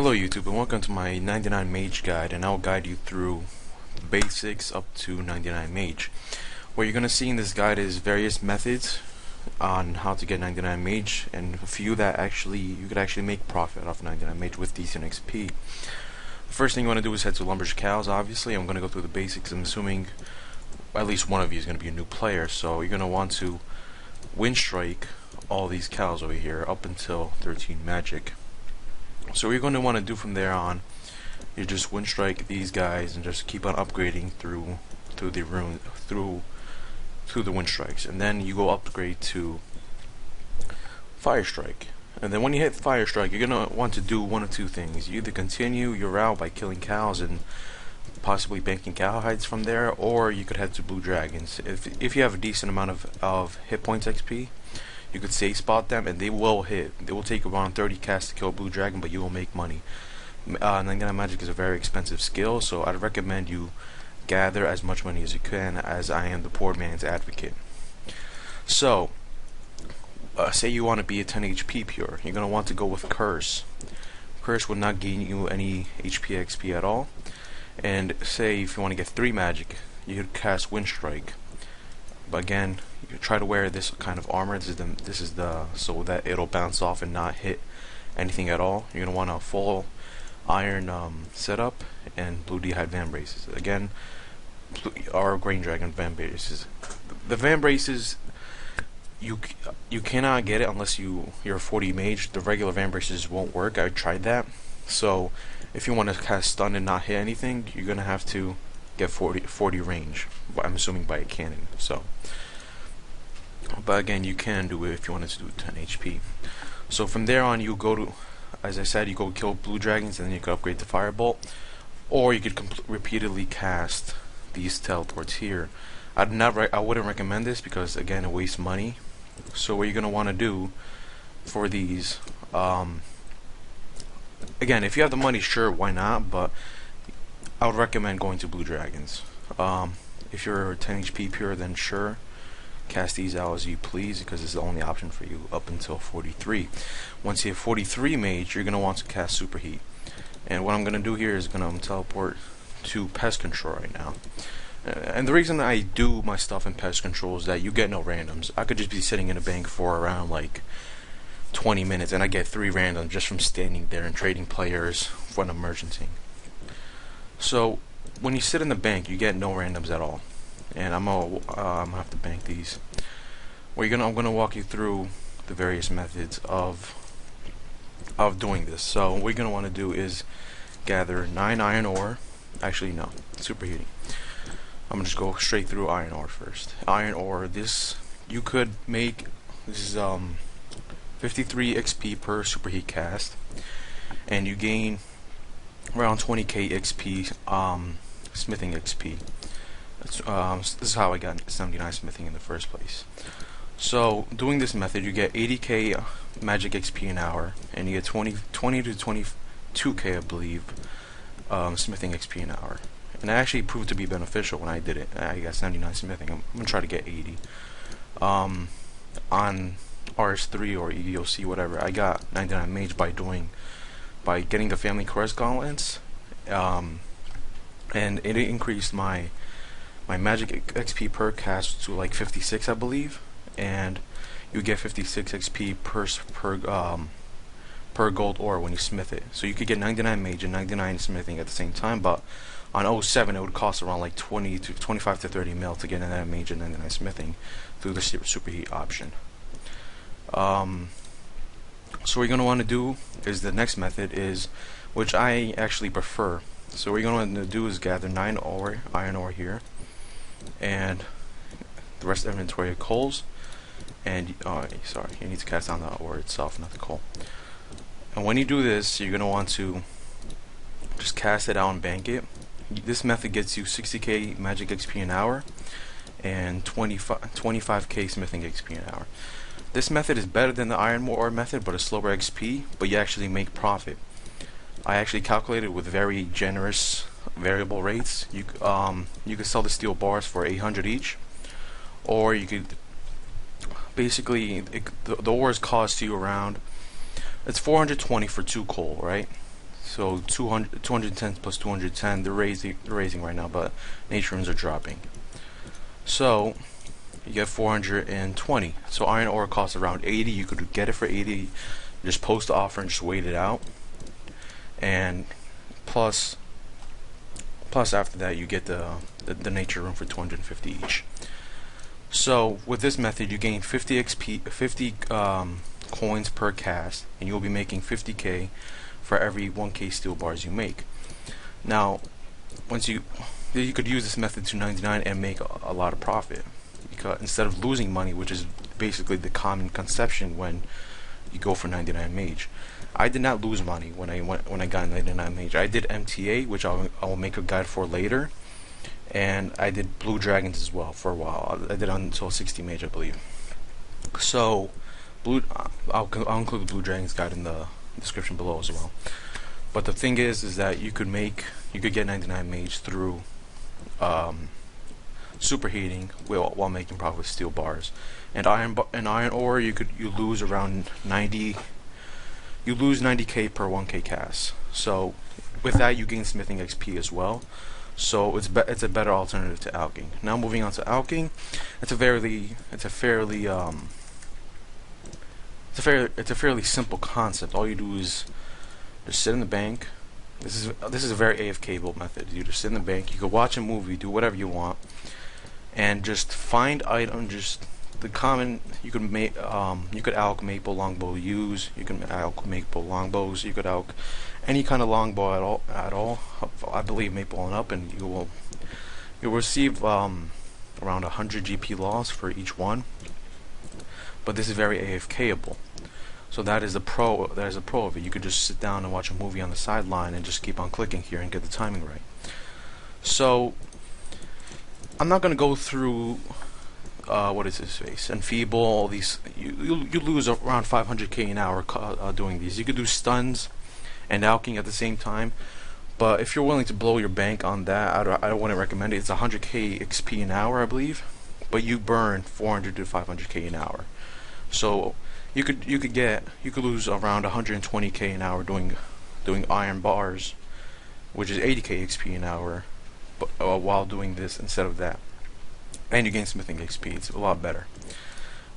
Hello YouTube and welcome to my 99 Mage Guide, and I'll guide you through the basics up to 99 Mage. What you're going to see in this guide is various methods on how to get 99 Mage, and a few that you could actually make profit off 99 Mage with decent XP. The first thing you want to do is head to Lumber's Cows. Obviously, I'm going to go through the basics. I'm assuming at least one of you is going to be a new player, so you're going to want to wind strike all these cows over here up until 13 magic. So what you're going to want to do from there on, you just wind strike these guys and just keep on upgrading through the rune through the wind strikes, and then you go upgrade to fire strike. And then when you hit fire strike, you're going to want to do one of two things. You either continue your route by killing cows and possibly banking cow hides from there, or you could head to blue dragons. If you have a decent amount of hit points XP, you could safe spot them and they will hit. They will take around 30 casts to kill a blue dragon, but you will make money. 99 magic is a very expensive skill, so I'd recommend you gather as much money as you can, as I am the poor man's advocate. So say you want to be a 10 HP pure, you're going to want to go with Curse. Curse will not gain you any HP XP at all. And say if you want to get 3 magic, you could cast Wind Strike. But again, you try to wear this kind of armor. This is the so that it'll bounce off and not hit anything at all. You're gonna want a full iron setup and blue d'hide van braces. Again, our green dragon van braces. The van braces, you cannot get it unless you're a 40 mage. The regular van braces won't work. I tried that. So if you want to cast stun and not hit anything, you're gonna have to get 40 range. I'm assuming by a cannon. So, but again, you can do it if you wanted to do 10 HP. So from there on, you go to, as I said, you go kill blue dragons, and then you can upgrade to firebolt, or you could repeatedly cast these teleports here. I wouldn't recommend this because again, it wastes money. So what you're gonna want to do for these, again, if you have the money, sure, why not? But I would recommend going to blue dragons. If you're 10 HP pure, then sure, cast these out as you please, because it's the only option for you up until 43. Once you have 43 mage, you're going to want to cast Superheat. And what I'm going to do here is going to teleport to pest control right now. And the reason I do my stuff in pest control is that you get no randoms. I could just be sitting in a bank for around like 20 minutes and I get 3 randoms just from standing there and trading players for an emergency. So when you sit in the bank, you get no randoms at all, and I'm gonna have to bank these. I'm gonna walk you through the various methods of doing this. So what you're gonna want to do is gather 9 iron ore. Actually, no, superheating. I'm gonna just go straight through iron ore first. Iron ore. This you could make. This is 53 XP per superheat cast, and you gain around 20k XP, smithing XP. This is how I got 79 smithing in the first place. So doing this method, you get 80k magic XP an hour, and you get 20 to 22k, I believe, smithing XP an hour. And it actually proved to be beneficial when I did it. I got 79 smithing. I'm gonna try to get 80. On RS3 or EOC, whatever, I got 99 mage by getting the family crest gauntlets, and it increased my magic XP per cast to like 56, I believe, and you get 56 XP per gold ore when you smith it. So you could get 99 mage and 99 smithing at the same time, but on 07 it would cost around like 25 to 30 mil to get 99 mage and 99 smithing through the superheat option. So what you're going to want to do is the next method is, which I actually prefer. So what you're going to do is gather 9 iron ore here, and the rest of the inventory of coals, and sorry, you need to cast down the ore itself, not the coal. And when you do this, you're going to want to just cast it out and bank it. This method gets you 60k magic XP an hour and 25k smithing XP an hour. This method is better than the iron ore method, but a slower XP, but you actually make profit. I actually calculated with very generous variable rates. You could sell the steel bars for 800 each, or you could basically the ores cost you around, it's 420 for 2 coal, right? So 210 plus 210, they're raising right now, but nature runes are dropping. So you get 420. So iron ore costs around 80. You could get it for 80. Just post the offer and just wait it out. And plus after that you get the nature rune for 250 each. So with this method you gain 50 XP, 50 coins per cast, and you'll be making 50k for every 1k steel bars you make. Now, once you could use this method to 99 and make a lot of profit, because instead of losing money, which is basically the common conception when you go for 99 mage. I did not lose money when I got 99 mage. I did MTA, which I'll make a guide for later, and I did blue dragons as well for a while. I did until 60 mage, I believe. So I'll include the blue dragons guide in the description below as well. But the thing is that you could get 99 mage through superheating while making profit with steel bars. And iron ore, you lose around 90. You lose 90k per 1k cast. So with that you gain smithing XP as well. So it's a better alternative to alching. Now moving on to alching, it's a fairly simple concept. All you do is just sit in the bank. This is a very AFK-able method. You just sit in the bank. You could watch a movie, do whatever you want, and just find items. Just the common. You could make. You could alch maple longbow use. You can alch maple longbows. You could alch any kind of longbow at all. I believe maple and up, and you'll receive around 100 GP loss for each one. But this is very AFK-able. So that is a pro of it. You could just sit down and watch a movie on the sideline and just keep on clicking here and get the timing right. So I'm not going to go through what is his face, Enfeeble, all these. You lose around 500k an hour doing these. You could do stuns and alching at the same time, but if you're willing to blow your bank on that, I wouldn't recommend it. It's 100k XP an hour, I believe, but you burn 400 to 500k an hour. So you could lose around 120k an hour doing iron bars, which is 80k XP an hour, but, while doing this instead of that. And you gain smithing XP. It's a lot better.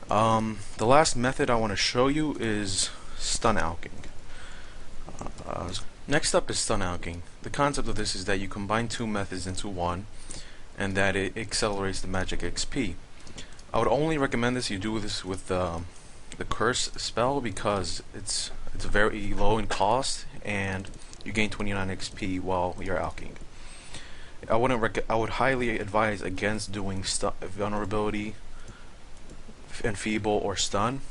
The last method I want to show you is stun alching. Next up is stun alching. The concept of this is that you combine two methods into one, and that it accelerates the magic XP. I would only recommend this. You do this with the curse spell because it's very low in cost, and you gain 29 XP while you're alching. I would highly advise against doing vulnerability, enfeeble, or stun,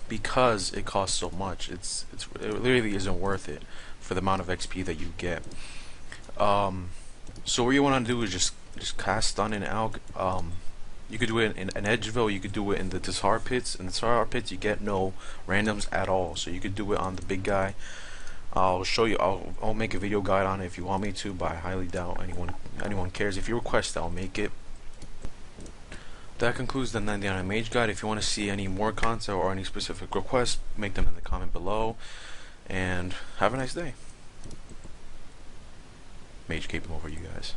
because it costs so much. It really isn't worth it for the amount of XP that you get. So what you want to do is just cast stun and alch. You could do it in Edgeville. You could do it in the Tsar pits. In the Tsar pits, you get no randoms at all. So you could do it on the big guy. I'll show you. I'll make a video guide on it if you want me to, but I highly doubt anyone cares. If you request, I'll make it. That concludes the 99 Mage Guide. If you want to see any more content or any specific requests, make them in the comment below. And have a nice day. Mage caping over you guys.